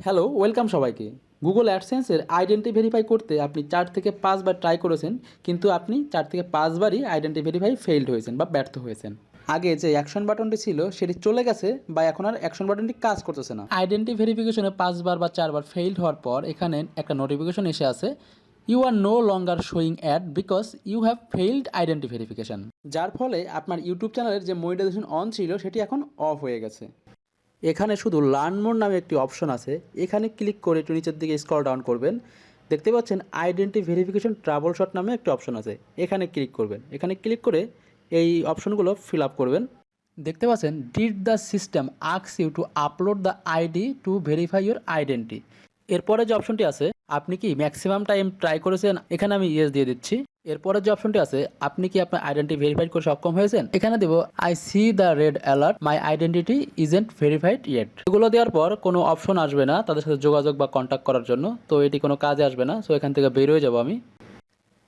Hello, welcome সবাইকে। Google অ্যাডসেন্সের identity verify করতে আপনি 4 থেকে 5 বার ট্রাই করেছেন, কিন্তু আপনি 4 থেকে 5 বারই আইডেন্টি ভেরিফাই ফেইলড হয়েছেন বা ব্যর্থ হয়েছেন। আগে যে অ্যাকশন বাটনটি ছিল সেটি চলে গেছে বা এখন আর অ্যাকশন বাটনটি কাজ করতেছে না। আইডেন্টি ভেরিফিকেশনে 5 বার বা 4 বার ফেইলড হওয়ার পর এখানে একটা নোটিফিকেশন এসে আছে, you are no longer showing ad because you have failed identity verification. যার ফলে আপনার ইউটিউব চ্যানেলের যে মনিটাইজেশন অন ছিল সেটি এখন অফ হয়ে গেছে। এখানে শুধু লার্ন মোর নামে একটি অপশন আছে, এখানে ক্লিক করে একটু নিচের দিকে স্ক্রল ডাউন করবেন। দেখতে পাচ্ছেন আইডেন্টি ভেরিফিকেশন ট্রাবল শট নামে একটি অপশন আছে, এখানে ক্লিক করবেন। এখানে ক্লিক করে এই অপশনগুলো ফিল আপ করবেন। দেখতে পাচ্ছেন did the system asks you to upload the ID to verify your identity. এরপরে যে অপশনটি আছে, আপনি কি ম্যাক্সিমাম টাইম ট্রাই করেছেন, এখানে আমি ইয়েস দিয়ে দিচ্ছি। এরপরে যে অপশনটি আছে, আপনি কি আপনার আইডেন্টি ভেরিফাই করে সক্ষম হয়েছেন, এখানে দেব I see the red alert my identity isn't verified yet. এগুলো দেওয়ার পর কোনো অপশন আসবে না তাদের সাথে যোগাযোগ বা কন্ট্যাক্ট করার জন্য, তো এটি কোনো কাজে আসবে না। সো এখান থেকে বের হয়ে যাব আমি।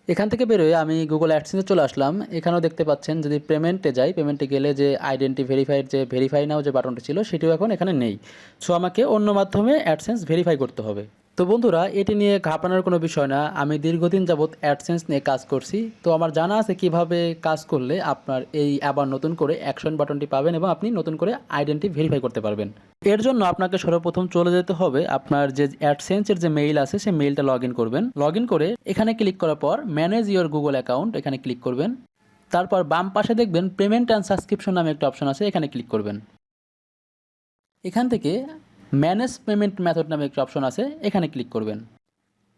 এখান থেকে বেরোয় আমি গুগল অ্যাডসেন্সে চলে আসলাম। এখানেও দেখতে পাচ্ছেন যদি পেমেন্টে যাই, পেমেন্টে গেলে যে আইডেন্টি ভেরিফাইড যে ভেরিফাই নাও যে বাটনটি ছিল সেটিও এখন এখানে নেই। সো আমাকে অন্য মাধ্যমে অ্যাডসেন্স ভেরিফাই করতে হবে। তো বন্ধুরা, এটি নিয়ে ঘাবড়ানোর কোনো বিষয় না। আমি দীর্ঘদিন যাবৎ অ্যাডসেন্স নিয়ে কাজ করছি, তো আমার জানা আছে কিভাবে কাজ করলে আপনার এই আবার নতুন করে অ্যাকশন বাটনটি পাবেন এবং আপনি নতুন করে আইডেন্টি ভেরিফাই করতে পারবেন। এর জন্য আপনাকে সর্বপ্রথম চলে যেতে হবে আপনার যে অ্যাডসেন্সের যে মেইল আছে সেই মেইলটা লগ ইন করবেন। লগ ইন করে এখানে ক্লিক করার পর ম্যানেজ ইওর গুগল অ্যাকাউন্ট এখানে ক্লিক করবেন। তারপর বাম পাশে দেখবেন পেমেন্ট অ্যান্ড সাবস্ক্রিপশন নামে একটা অপশন আছে, এখানে ক্লিক করবেন। এখান থেকে ম্যানেজ পেমেন্ট মেথড নামে একটা অপশন আছে, এখানে ক্লিক করবেন।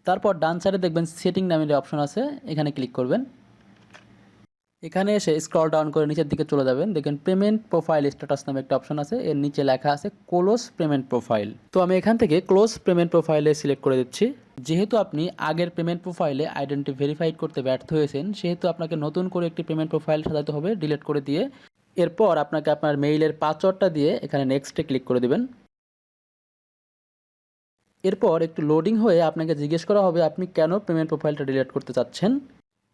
তারপর ডান সাইডে দেখবেন সেটিং নামে যে অপশন আছে, এখানে ক্লিক করবেন। এখানে এসে স্ক্রল ডাউন করে নিচের দিকে চলে যাবেন, দেখেন পেমেন্ট প্রোফাইল স্ট্যাটাস নামে একটা অপশন আছে, এর নিচে লেখা আছে ক্লোজ পেমেন্ট প্রোফাইল। তো আমি এখান থেকে ক্লোজ পেমেন্ট প্রোফাইলে সিলেক্ট করে দিচ্ছি। যেহেতু আপনি আগের পেমেন্ট প্রোফাইলে আইডেন্টি ভেরিফাইড করতে ব্যর্থ হয়েছেন, সেহেতু আপনাকে নতুন করে একটি পেমেন্ট প্রোফাইল সাজাতে হবে ডিলিট করে দিয়ে। এরপর আপনাকে আপনার মেইলের পাসওয়ার্ডটা দিয়ে এখানে নেক্সটে ক্লিক করে দেবেন। এরপর একটু লোডিং হয়ে আপনাকে জিজ্ঞেস করা হবে আপনি কেন পেমেন্ট প্রোফাইলটা ডিলিট করতে চাচ্ছেন।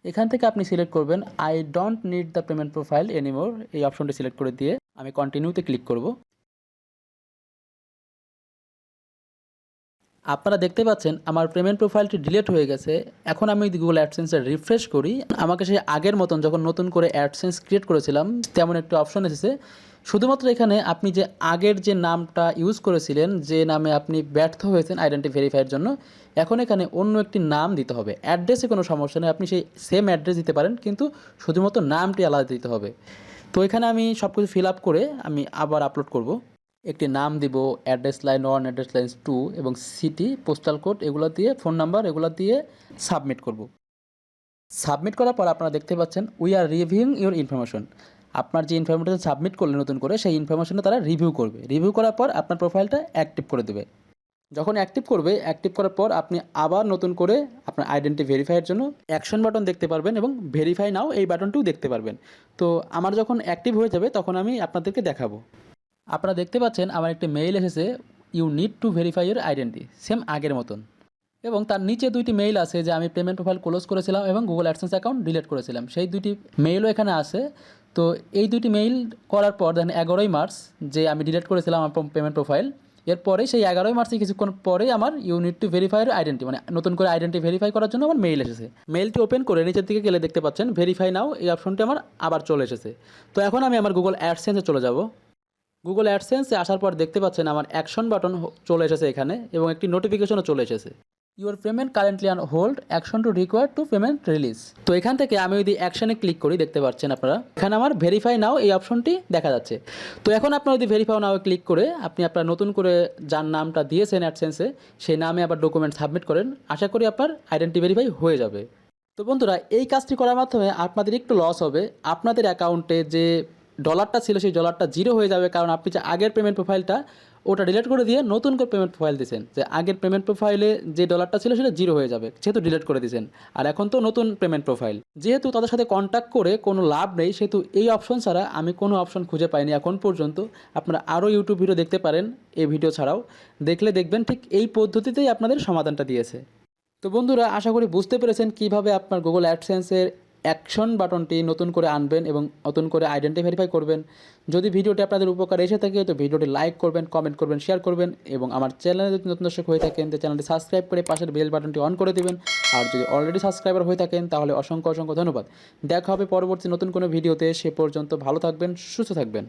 এখান থেকে আপনি সিলেক্ট করবেন I don't need the payment profile anymore, এই অপশনটি সিলেক্ট করে দিয়ে আমি কন্টিনিউতে ক্লিক করব। আপনারা দেখতে পাচ্ছেন আমার পেমেন্ট প্রোফাইলটি ডিলিট হয়ে গেছে। এখন আমি যদি গুগল অ্যাডসেন্সে রিফ্রেশ করি, আমাকে সেই আগের মতন যখন নতুন করে অ্যাডসেন্স ক্রিয়েট করেছিলাম তেমন একটা অপশন এসেছে। শুধুমাত্র এখানে আপনি যে আগের যে নামটা ইউজ করেছিলেন, যে নামে আপনি ব্যর্থ হয়েছেন আইডেন্টি ভেরিফাইয়ের জন্য, এখন এখানে অন্য একটি নাম দিতে হবে। অ্যাড্রেসে কোনো সমস্যা নেই, আপনি সেই সেম অ্যাড্রেস দিতে পারেন, কিন্তু শুধুমাত্র নামটি আলাদা দিতে হবে। তো এখানে আমি সব কিছু ফিল আপ করে আমি আবার আপলোড করব। একটি নাম দিব, অ্যাড্রেস লাইন 1, অ্যাড্রেস লাইন 2 এবং সিটি, পোস্টাল কোড এগুলো দিয়ে, ফোন নাম্বার এগুলো দিয়ে সাবমিট করব। সাবমিট করার পর আপনারা দেখতে পাচ্ছেন we are reviewing your information. আপনার যে ইনফরমেশন সাবমিট করলে নতুন করে, সেই ইনফরমেশনটা তারা রিভিউ করবে। রিভিউ করার পর আপনার প্রোফাইলটা অ্যাক্টিভ করে দেবে। যখন অ্যাক্টিভ করবে, অ্যাক্টিভ করার পর আপনি আবার নতুন করে আপনার আইডেন্টি ভেরিফাইয়ের জন্য অ্যাকশন বাটন দেখতে পারবেন এবং ভেরিফাই নাও এই বাটনটিও দেখতে পারবেন। তো আমার যখন অ্যাক্টিভ হয়ে যাবে তখন আমি আপনাদেরকে দেখাবো। আপনারা দেখতে পাচ্ছেন আমার একটি মেইল এসেছে, you need to verify your identity, same আগের মতন। এবং তার নিচে দুইটি মেইল আছে যে আমি পেমেন্ট প্রোফাইল ক্লোজ করেছিলাম এবং গুগল অ্যাডসেন্স অ্যাকাউন্ট ডিলিট করেছিলাম, সেই দুইটি মেইলও এখানে আছে। তো এই দুইটি মেইল করার পর দেখেন 11ই মার্চ যে আমি ডিলিট করেছিলাম আমার পেমেন্ট প্রোফাইল, এরপরে সেই 11ই মার্চে কিছুক্ষণ পরেই আমার you need to verify identity, মানে নতুন করে আইডেন্টি ভেরিফাই করার জন্য আমার মেইল এসেছে। মেইলটি ওপেন করে নিচের দিকে গেলে দেখতে পাচ্ছেন ভেরিফাই নাও, এই অপশনটি আমার আবার চলে এসেছে। তো এখন আমি আমার গুগল অ্যাডসেন্সে চলে যাব। গুগল অ্যাডসেন্সে আসার পর দেখতে পাচ্ছেন আমার অ্যাকশন বাটন চলে এসেছে এখানে এবং একটি নোটিফিকেশনও চলে এসেছে, your payment currently on hold, action to require to payment release. তো এখান থেকে আমি যদি অ্যাকশনে ক্লিক করি, দেখতে পাচ্ছেন আপনারা এখানে আমার ভেরিফাই নাও এই অপশনটি দেখা যাচ্ছে। তো এখন আপনারা যদি ভেরিফাই নাও ক্লিক করে আপনি আপনার নতুন করে যার নামটা দিয়েছেন অ্যাডসেন্সে সেই নামে আবার ডকুমেন্ট সাবমিট করেন, আশা করি আপনার আইডেন্টি ভেরিফাই হয়ে যাবে। তো বন্ধুরা, এই কাজটি করার মাধ্যমে আপনাদের একটু লস হবে। আপনাদের অ্যাকাউন্টে যে ডলারটা ছিল সেই ডলারটা জিরো হয়ে যাবে, কারণ আপনি যে আগের পেমেন্ট প্রোফাইলটা ওটা ডিলিট করে দিয়ে নতুন করে পেমেন্ট প্রোফাইল দিয়েছেন, যে আগের পেমেন্ট প্রোফাইলে যে ডলারটা ছিল সেটা জিরো হয়ে যাবে, যেহেতু ডিলিট করে দিয়েছেন। আর এখন তো নতুন পেমেন্ট প্রোফাইল, যেহেতু তাদের সাথে কন্ট্যাক্ট করে কোনো লাভ নেই, সেহেতু এই অপশন ছাড়া আমি কোনো অপশন খুঁজে পাইনি এখন পর্যন্ত। আপনারা আরও ইউটিউব ভিডিও দেখতে পারেন, এই ভিডিও ছাড়াও দেখলে দেখবেন ঠিক এই পদ্ধতিতেই আপনাদের সমাধানটা দিয়েছে। তো বন্ধুরা, আশা করি বুঝতে পেরেছেন কিভাবে আপনার গুগল অ্যাডসেন্সের অ্যাকশন বাটনটি নতুন করে আনবেন এবং নতুন করে আইডেন্টি ভেরিফাই করবেন। যদি ভিডিওটি আপনাদের উপকারে এসে থাকে তো ভিডিওটি লাইক করবেন, কমেন্ট করবেন, শেয়ার করবেন এবং আমার চ্যানেলে যদি নতুন দর্শক হয়ে থাকেন তো চ্যানেলটি সাবস্ক্রাইব করে পাশের বেল বাটনটি অন করে দিবেন। আর যদি অলরেডি সাবস্ক্রাইবার হয়ে থাকেন তাহলে অসংখ্য ধন্যবাদ। দেখা হবে পরবর্তী নতুন কোনো ভিডিওতে। সে পর্যন্ত ভালো থাকবেন, সুস্থ থাকবেন।